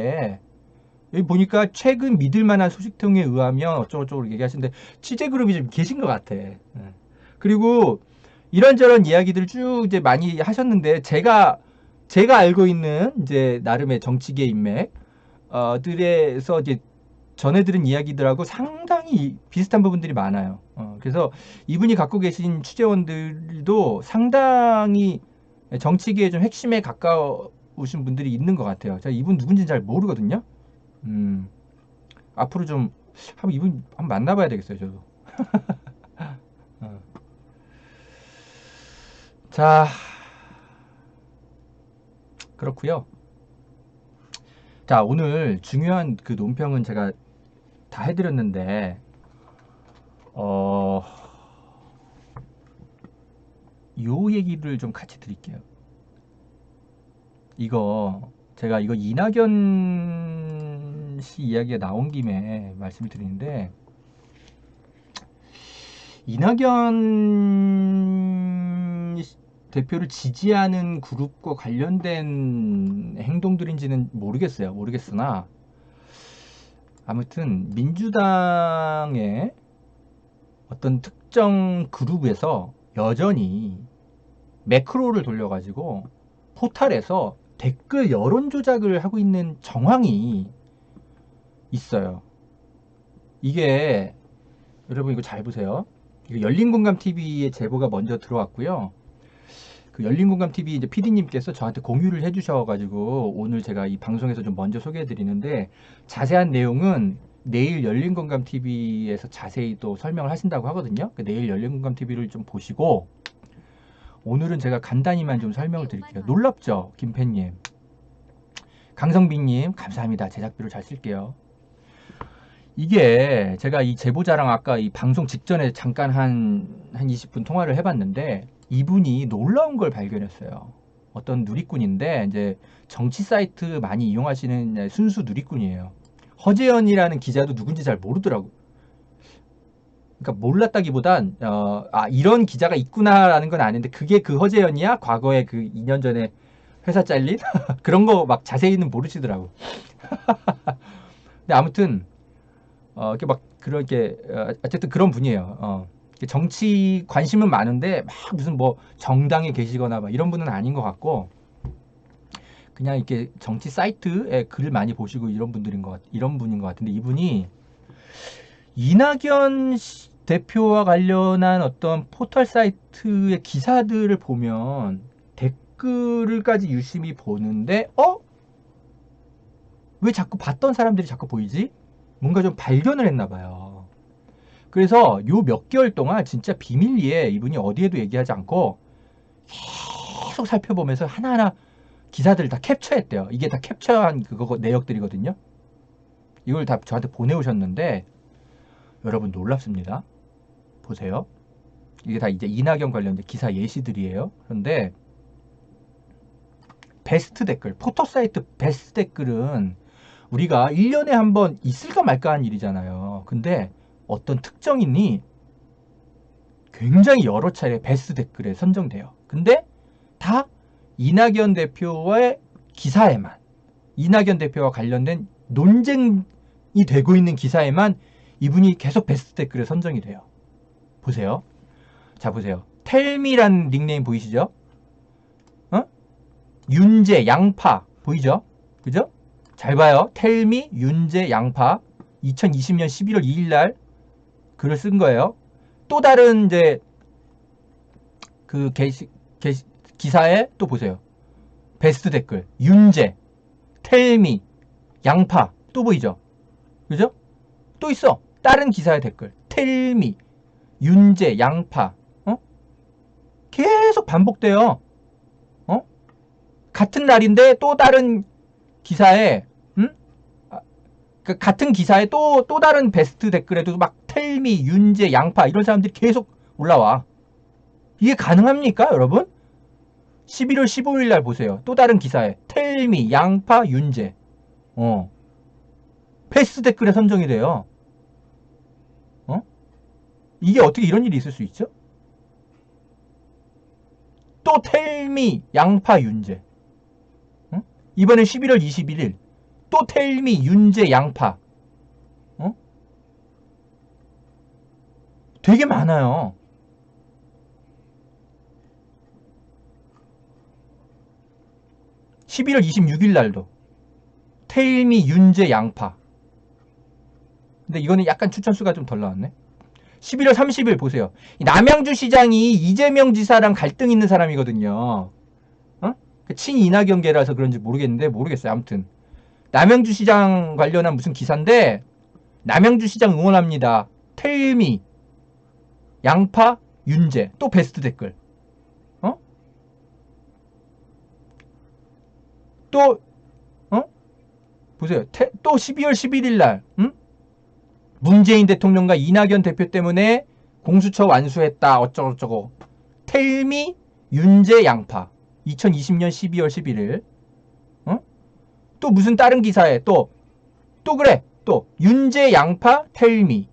여기 보니까 최근 믿을만한 소식통에 의하면 어쩌고저쩌고 얘기하시는데 취재그룹이 좀 계신 것 같아. 그리고 이런저런 이야기들 쭉 이제 많이 하셨는데 제가 알고 있는 이제 나름의 정치계 인맥 들에서 이제 전해들은 이야기들하고 상당히 비슷한 부분들이 많아요. 그래서 이분이 갖고 계신 취재원들도 상당히 정치계의 좀 핵심에 가까우신 분들이 있는 것 같아요. 제가 이분 누군지는 잘 모르거든요. 앞으로 좀 이분 한번 만나봐야 되겠어요, 저도. 자, 그렇고요. 자, 오늘 중요한 그 논평은 제가 다 해드렸는데, 요 얘기를 좀 같이 드릴게요. 제가 이낙연 씨 이야기가 나온 김에 말씀을 드리는데, 이낙연 대표를 지지하는 그룹과 관련된 행동들인지는 모르겠으나 아무튼 민주당의 어떤 특정 그룹에서 여전히 매크로를 돌려가지고 포탈에서 댓글 여론 조작을 하고 있는 정황이 있어요. 이게 여러분 이거 잘 보세요. 이거 열린공감TV의 제보가 먼저 들어왔고요. 그 열린공감TV 이제 PD님께서 저한테 공유를 해주셔가지고 오늘 제가 이 방송에서 좀 먼저 소개해드리는데 자세한 내용은 내일 열린공감TV에서 자세히 또 설명을 하신다고 하거든요. 내일 열린공감TV를 좀 보시고 오늘은 제가 간단히만 좀 설명을 드릴게요. 놀랍죠? 김팬님. 강성빈님 감사합니다. 제작비로 잘 쓸게요. 이게 제가 이 제보자랑 아까 이 방송 직전에 잠깐 한 20분 통화를 해봤는데 이분이 놀라운 걸 발견했어요. 어떤 누리꾼인데 이제 정치 사이트 많이 이용하시는 순수 누리꾼이에요. 허재현이라는 기자도 누군지 잘 모르더라고. 그러니까 몰랐다기보단 이런 기자가 있구나라는 건 아는데 그게 그 허재현이야? 과거에 그 2년 전에 회사 잘린 그런 거 막 자세히는 모르시더라고. 근데 아무튼 이렇게 막 그렇게 어쨌든 그런 분이에요. 정치 관심은 많은데 막 무슨 뭐 정당에 계시거나 막 이런 분은 아닌 것 같고 그냥 이렇게 정치 사이트에 글을 많이 보시고 이런 분인 것 같은데 이분이 이낙연 대표와 관련한 어떤 포털 사이트의 기사들을 보면 댓글을까지 유심히 보는데 왜 자꾸 봤던 사람들이 자꾸 보이지? 뭔가 좀 발견을 했나 봐요. 그래서 요 몇 개월 동안 진짜 비밀리에 이분이 어디에도 얘기하지 않고 계속 살펴보면서 하나하나 기사들을 다 캡처했대요. 이게 다 캡처한 그거 내역들이거든요. 이걸 다 저한테 보내오셨는데 여러분 놀랍습니다. 보세요. 이게 다 이제 이낙연 관련 기사 예시들이에요. 그런데 베스트 댓글, 포토사이트 베스트 댓글은 우리가 1년에 한 번 있을까 말까 한 일이잖아요. 근데 어떤 특정인이 굉장히 여러 차례 베스트 댓글에 선정돼요. 근데 다 이낙연 대표의 기사에만, 이낙연 대표와 관련된 논쟁이 되고 있는 기사에만 이분이 계속 베스트 댓글에 선정이 돼요. 보세요. 자, 보세요. 텔미라는 닉네임 보이시죠? 어? 윤재, 양파 보이죠? 그죠? 잘 봐요. 텔미, 윤재, 양파 2020년 11월 2일 날 글을 쓴 거예요. 또 다른 이제 그 기사에 또 보세요. 베스트 댓글 윤재, 텔미, 양파 또 보이죠? 그죠? 또 있어. 다른 기사의 댓글 텔미, 윤재, 양파 계속 반복돼요. 같은 날인데 또 다른 기사에 같은 기사에 또 다른 베스트 댓글에도 막 텔미, 윤재, 양파 이런 사람들이 계속 올라와. 이게 가능합니까, 여러분? 11월 15일 날 보세요. 또 다른 기사에 텔미, 양파, 윤재. 베스트 댓글에 선정이 돼요. 이게 어떻게 이런 일이 있을 수 있죠? 또 텔미, 양파, 윤재. 이번엔 11월 21일 또 텔미, 윤재, 양파. 되게 많아요. (11월 26일) 날도 텔미, 윤재, 양파. 근데 이거는 약간 추천수가 좀 덜 나왔네. 11월 30일 보세요. 남양주 시장이 이재명 지사랑 갈등 있는 사람이거든요. 친 이낙연계라서 그런지 모르겠어요. 아무튼 남양주 시장 관련한 무슨 기사인데 남양주 시장 응원합니다. 텔미, 양파, 윤재. 또 베스트 댓글. 또 보세요. 또 12월 11일 날 문재인 대통령과 이낙연 대표 때문에 공수처 완수했다. 어쩌고저쩌고. 텔미, 윤재, 양파. 2020년 12월 11일. 또 무슨 다른 기사에 또 그래. 또 윤재, 양파, 텔미.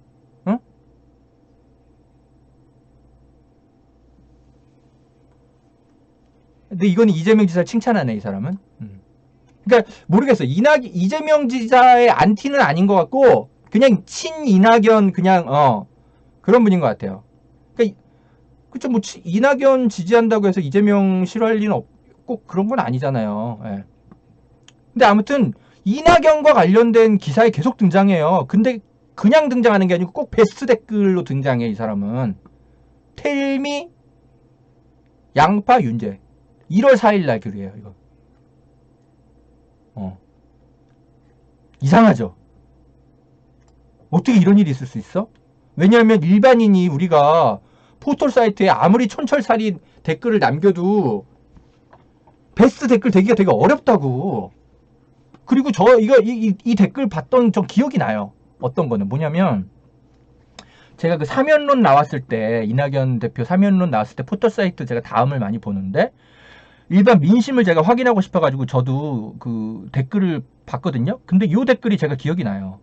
근데 이거는 이재명 지사를 칭찬하네, 이 사람은. 그러니까 모르겠어요. 이재명 지사의 안티는 아닌 것 같고 그냥 친 이낙연 그냥 그런 분인 것 같아요. 그러니까 그쵸, 뭐 이낙연 지지한다고 해서 이재명 싫어할 리는 꼭 그런 건 아니잖아요. 예. 근데 아무튼 이낙연과 관련된 기사에 계속 등장해요. 근데 그냥 등장하는 게 아니고 꼭 베스트 댓글로 등장해, 이 사람은. 텔미, 양파, 윤재. 1월 4일 날 글이에요, 이거. 이상하죠? 어떻게 이런 일이 있을 수 있어? 왜냐하면 일반인이 우리가 포털 사이트에 아무리 촌철살인 댓글을 남겨도 베스트 댓글 되기가 되게 어렵다고. 그리고 이 댓글 봤던 저 기억이 나요. 어떤 거는 뭐냐면 제가 그 사면론 나왔을 때, 이낙연 대표 사면론 나왔을 때 포털 사이트 제가 다음을 많이 보는데 일반 민심을 제가 확인하고 싶어가지고 저도 그 댓글을 봤거든요. 근데 이 댓글이 제가 기억이 나요.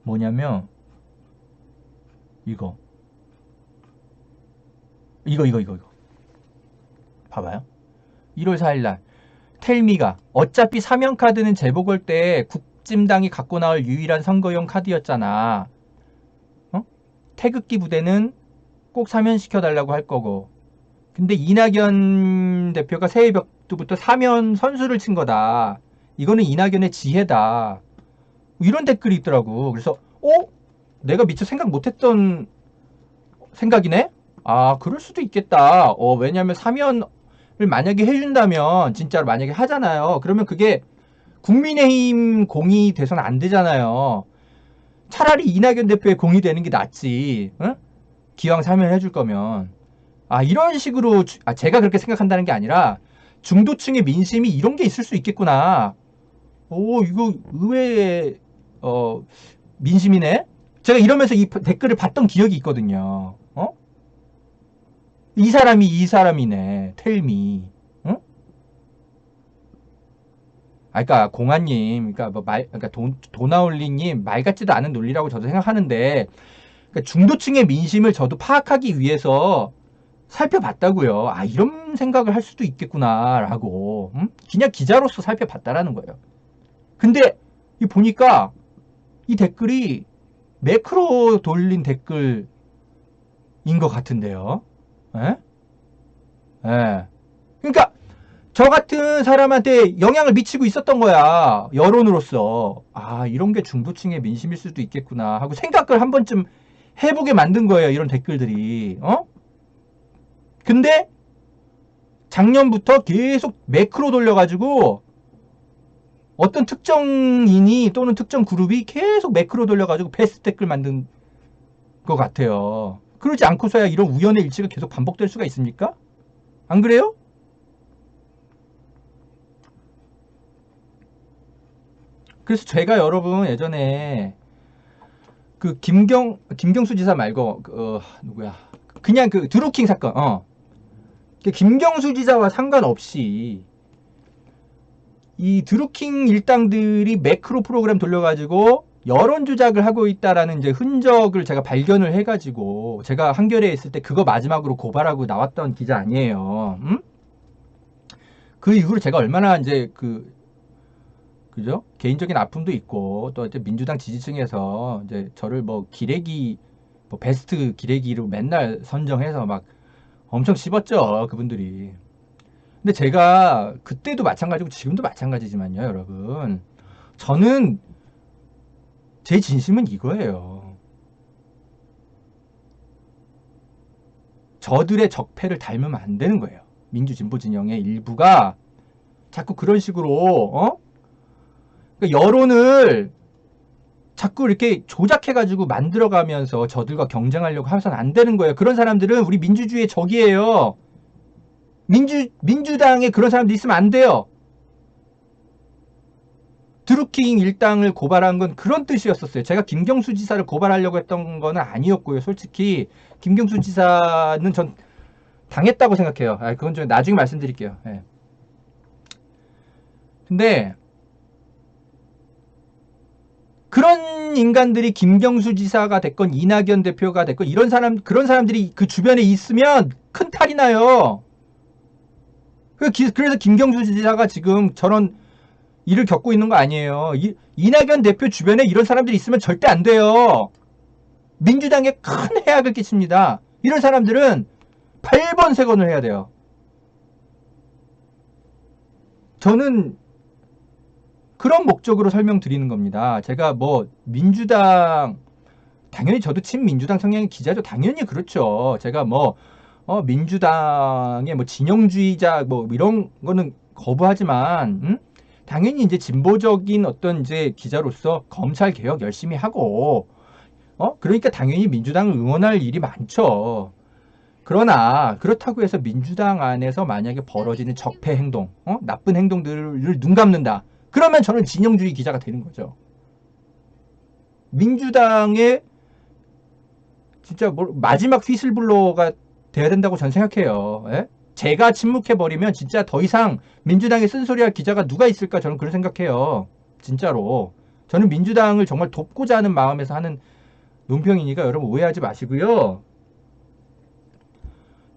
뭐냐면 이거 봐봐요. 1월 4일날 텔미가 어차피 사면카드는 재보궐 때 국진당이 갖고 나올 유일한 선거용 카드였잖아. 태극기 부대는 꼭 사면시켜달라고 할 거고, 근데 이낙연 대표가 새해부터 사면 선수를 친 거다. 이거는 이낙연의 지혜다. 이런 댓글이 있더라고. 그래서 내가 미처 생각 못했던 생각이네? 아, 그럴 수도 있겠다. 왜냐면 사면을 만약에 해준다면, 진짜로 만약에 하잖아요. 그러면 그게 국민의힘 공이 돼서는 안 되잖아요. 차라리 이낙연 대표의 공이 되는 게 낫지. 응? 기왕 사면해 줄 거면. 이런 식으로 제가 그렇게 생각한다는 게 아니라 중도층의 민심이 이런 게 있을 수 있겠구나. 오, 이거 의외의 민심이네. 제가 이러면서 이 댓글을 봤던 기억이 있거든요. 이 사람이 이 사람이네. 텔미. 응? 그러니까 공안님, 그러니까 그러니까 도나울리님 말 같지도 않은 논리라고 저도 생각하는데, 그러니까 중도층의 민심을 저도 파악하기 위해서 살펴봤다고요. 이런 생각을 할 수도 있겠구나라고. 그냥 기자로서 살펴봤다라는 거예요. 근데 보니까 이 댓글이 매크로 돌린 댓글인 것 같은데요. 예? 예. 그러니까 저 같은 사람한테 영향을 미치고 있었던 거야. 여론으로서. 이런 게 중도층의 민심일 수도 있겠구나 하고 생각을 한 번쯤 해보게 만든 거예요. 이런 댓글들이. 근데 작년부터 계속 매크로 돌려가지고 어떤 특정인이 또는 특정 그룹이 계속 매크로 돌려가지고 베스트 댓글 만든 것 같아요. 그러지 않고서야 이런 우연의 일치가 계속 반복될 수가 있습니까? 안 그래요? 그래서 제가 여러분 예전에 그 김경수 지사 말고 누구야? 그냥 그 드루킹 사건. 김경수 지사와 상관없이 이 드루킹 일당들이 매크로 프로그램 돌려가지고 여론 조작을 하고 있다라는 이제 흔적을 제가 발견을 해가지고 제가 한겨레에 있을 때 그거 마지막으로 고발하고 나왔던 기자 아니에요. 그 이후로 제가 얼마나 이제 그죠? 개인적인 아픔도 있고 또 이제 민주당 지지층에서 이제 저를 기레기 베스트 기레기로 맨날 선정해서 막 엄청 씹었죠 그분들이. 근데 제가 그때도 마찬가지고 지금도 마찬가지지만요 여러분, 저는 제 진심은 이거예요. 저들의 적폐를 닮으면 안 되는 거예요. 민주진보 진영의 일부가 자꾸 그런 식으로 그러니까 여론을 자꾸 이렇게 조작해가지고 만들어가면서 저들과 경쟁하려고 해서는 안 되는 거예요. 그런 사람들은 우리 민주주의의 적이에요. 민주당에 그런 사람들이 있으면 안 돼요. 드루킹 일당을 고발한 건 그런 뜻이었었어요. 제가 김경수 지사를 고발하려고 했던 건 아니었고요. 솔직히 김경수 지사는 전 당했다고 생각해요. 그건 좀 나중에 말씀드릴게요. 네. 근데 그런 인간들이 김경수 지사가 됐건 이낙연 대표가 됐건 그런 사람들이 그 주변에 있으면 큰 탈이 나요. 그래서 김경수 지사가 지금 저런 일을 겪고 있는 거 아니에요. 이낙연 대표 주변에 이런 사람들이 있으면 절대 안 돼요. 민주당에 큰 해악을 끼칩니다. 이런 사람들은 8번 세건을 해야 돼요. 저는 그런 목적으로 설명드리는 겁니다. 제가 민주당, 당연히 저도 친민주당 성향의 기자죠. 당연히 그렇죠. 제가 민주당의 진영주의자 이런 거는 거부하지만, 당연히 이제 진보적인 어떤 이제 기자로서 검찰 개혁 열심히 하고, 그러니까 당연히 민주당을 응원할 일이 많죠. 그러나 그렇다고 해서 민주당 안에서 만약에 벌어지는 적폐 행동, 나쁜 행동들을 눈 감는다. 그러면 저는 진영주의 기자가 되는 거죠. 민주당의 진짜 마지막 휘슬블로가 돼야 된다고 저는 생각해요. 예? 제가 침묵해버리면 진짜 더 이상 민주당에 쓴소리할 기자가 누가 있을까, 저는 그런 생각해요. 진짜로. 저는 민주당을 정말 돕고자 하는 마음에서 하는 논평이니까 여러분 오해하지 마시고요.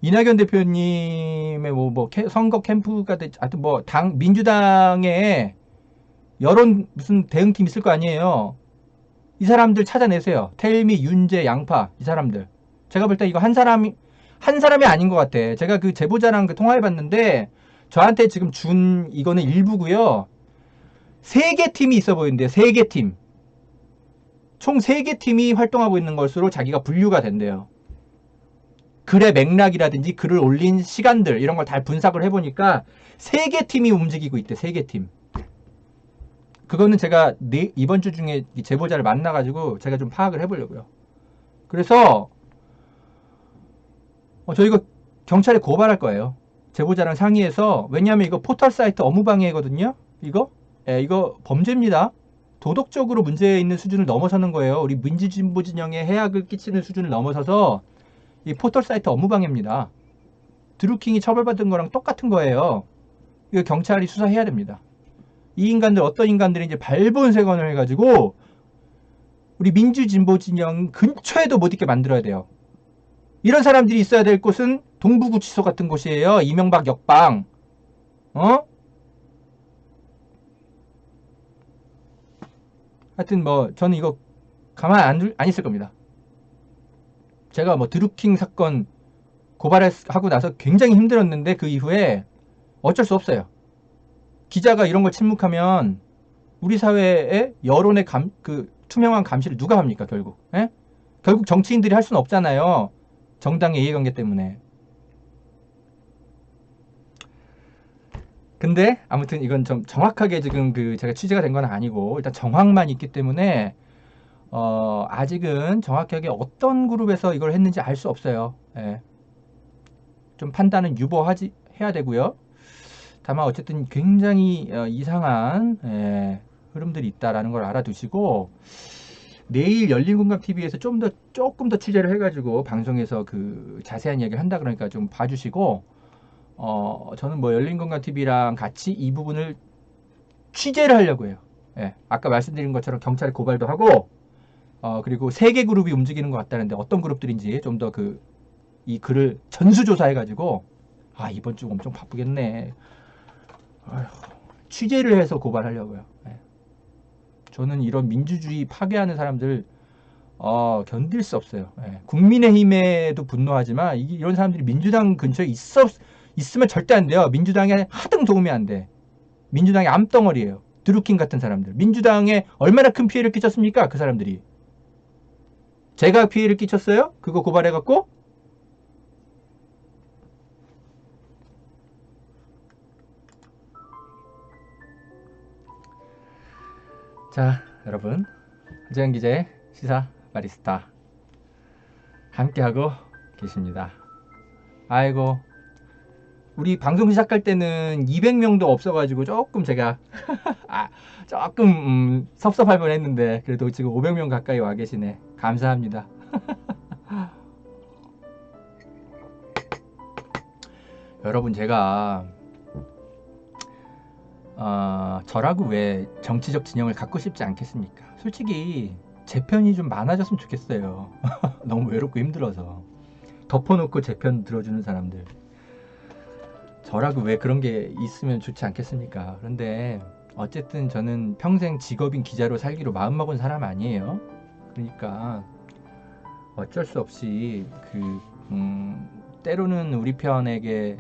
이낙연 대표님의 선거 캠프가 하여튼 민주당에 여론 무슨 대응팀 있을 거 아니에요. 이 사람들 찾아내세요. 텔미, 윤재, 양파, 이 사람들. 제가 볼 때 이거 한 사람이 아닌 것 같아. 제가 그 제보자랑 통화해봤는데 저한테 지금 준 이거는 일부고요. 3개 팀이 있어 보이는데요. 3개 팀. 총 3개 팀이 활동하고 있는 것으로 자기가 분류가 된대요. 글의 맥락이라든지 글을 올린 시간들 이런 걸 다 분석을 해보니까 3개 팀이 움직이고 있대. 3개 팀. 그거는 제가 이번 주 중에 이 제보자를 만나가지고 제가 좀 파악을 해보려고요. 그래서 저 이거 경찰에 고발할 거예요. 제보자랑 상의해서. 왜냐하면 이거 포털 사이트 업무방해거든요. 이거 범죄입니다. 도덕적으로 문제 있는 수준을 넘어서는 거예요. 우리 민주진보 진영에 해악을 끼치는 수준을 넘어서서 이 포털 사이트 업무방해입니다. 드루킹이 처벌받은 거랑 똑같은 거예요. 이거 경찰이 수사해야 됩니다. 이 인간들, 어떤 인간들이 이제 발본색원을 해가지고 우리 민주진보 진영 근처에도 못 있게 만들어야 돼요. 이런 사람들이 있어야 될 곳은 동부구치소 같은 곳이에요. 이명박 역방. 하여튼 뭐 저는 이거 가만 안 있을 겁니다. 제가 뭐 드루킹 사건 고발하고 나서 굉장히 힘들었는데 그 이후에 어쩔 수 없어요. 기자가 이런 걸 침묵하면 우리 사회의 여론의 투명한 감시를 누가 합니까, 결국? 에? 결국 정치인들이 할 수는 없잖아요. 정당의 이해관계 때문에. 근데 아무튼 이건 좀 정확하게 지금 제가 취재가 된 건 아니고 일단 정황만 있기 때문에 아직은 정확하게 어떤 그룹에서 이걸 했는지 알 수 없어요. 예. 좀 판단은 해야 되고요. 다만 어쨌든 굉장히 이상한 흐름들이 있다라는 걸 알아두시고 내일 열린공감TV에서 조금 더 취재를 해가지고 방송에서 자세한 이야기를 한다 그러니까 좀 봐주시고 저는 뭐 열린공감TV랑 같이 이 부분을 취재를 하려고 해요. 예, 아까 말씀드린 것처럼 경찰에 고발도 하고 그리고 3개 그룹이 움직이는 것 같다는데 어떤 그룹들인지 좀 더 이 글을 전수조사해가지고 이번 주 엄청 바쁘겠네. 취재를 해서 고발하려고요. 예. 저는 이런 민주주의 파괴하는 사람들 견딜 수 없어요. 예. 국민의힘에도 분노하지만 이런 사람들이 민주당 근처에 있으면 절대 안 돼요. 민주당에 하등 도움이 안 돼. 민주당의 암덩어리예요. 드루킹 같은 사람들. 민주당에 얼마나 큰 피해를 끼쳤습니까? 그 사람들이. 제가 피해를 끼쳤어요? 그거 고발해갖고? 자, 여러분. 허재현 기자의 시사 바리스타 함께하고 계십니다. 아이고, 우리 방송 시작할 때는 200명도 없어가지고 조금 제가 조금 섭섭할 뻔했는데 그래도 지금 500명 가까이 와 계시네. 감사합니다. 여러분, 제가 저라고 왜 정치적 진영을 갖고 싶지 않겠습니까? 솔직히 제 편이 좀 많아졌으면 좋겠어요. 너무 외롭고 힘들어서. 덮어놓고 제 편 들어주는 사람들. 저라고 왜 그런 게 있으면 좋지 않겠습니까? 그런데 어쨌든 저는 평생 직업인 기자로 살기로 마음먹은 사람 아니에요. 그러니까 어쩔 수 없이 때로는 우리 편에게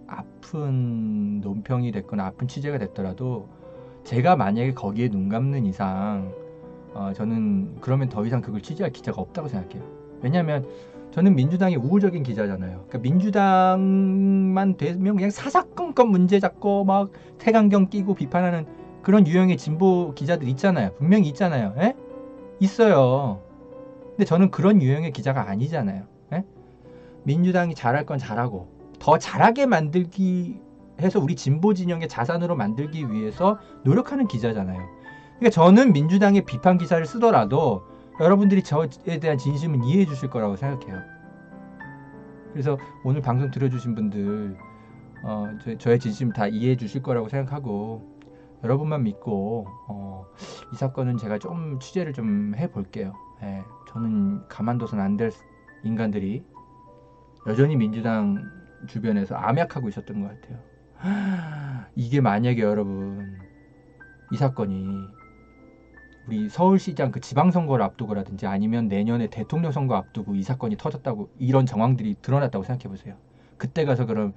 아픈 논평이 됐거나 아픈 취재가 됐더라도 제가 만약에 거기에 눈 감는 이상 저는 그러면 더 이상 그걸 취재할 기자가 없다고 생각해요. 왜냐하면 저는 민주당의 우호적인 기자잖아요. 그러니까 민주당만 되면 그냥 사사건건 문제 잡고 막 색안경 끼고 비판하는 그런 유형의 진보 기자들 있잖아요. 분명히 있잖아요. 에? 있어요. 근데 저는 그런 유형의 기자가 아니잖아요. 에? 민주당이 잘할 건 잘하고 더 잘하게 만들기 해서 우리 진보 진영의 자산으로 만들기 위해서 노력하는 기자잖아요. 그러니까 저는 민주당의 비판 기사를 쓰더라도 여러분들이 저에 대한 진심은 이해해 주실 거라고 생각해요. 그래서 오늘 방송 들어주신 분들 저의 진심 다 이해해 주실 거라고 생각하고 여러분만 믿고 이 사건은 제가 좀 취재를 좀 해볼게요. 예, 저는 가만둬서는 안 될 인간들이 여전히 민주당 주변에서 암약하고 있었던 것 같아요. 이게 만약에 여러분 이 사건이 우리 서울시장 지방선거를 앞두고라든지 아니면 내년에 대통령 선거 앞두고 이 사건이 터졌다고 이런 정황들이 드러났다고 생각해 보세요. 그때 가서 그럼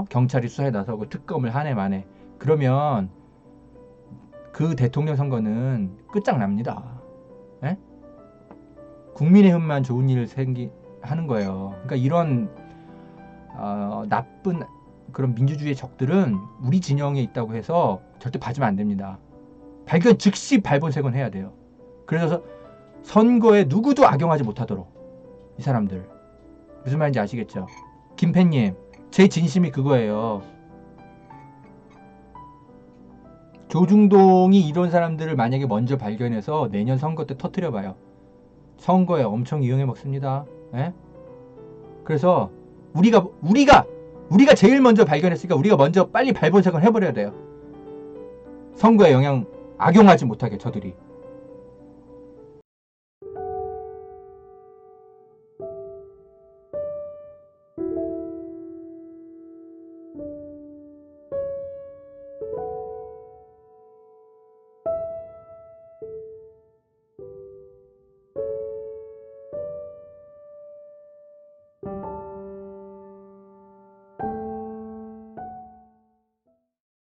경찰이 수사에 나서고 특검을 한 해 만에 그러면 그 대통령 선거는 끝장납니다. 에? 국민의힘만 좋은 일 하는 거예요. 그러니까 이런 나쁜 그런 민주주의의 적들은 우리 진영에 있다고 해서 절대 봐주면 안 됩니다. 발견 즉시 발본색원 해야 돼요. 그래서 선거에 누구도 악용하지 못하도록. 이 사람들 무슨 말인지 아시겠죠? 김팬님, 제 진심이 그거예요. 조중동이 이런 사람들을 만약에 먼저 발견해서 내년 선거 때 터뜨려봐요. 선거에 엄청 이용해 먹습니다. 에? 그래서 우리가 제일 먼저 발견했으니까 우리가 먼저 빨리 발본색원 해버려야 돼요. 선거에 악용하지 못하게 저들이.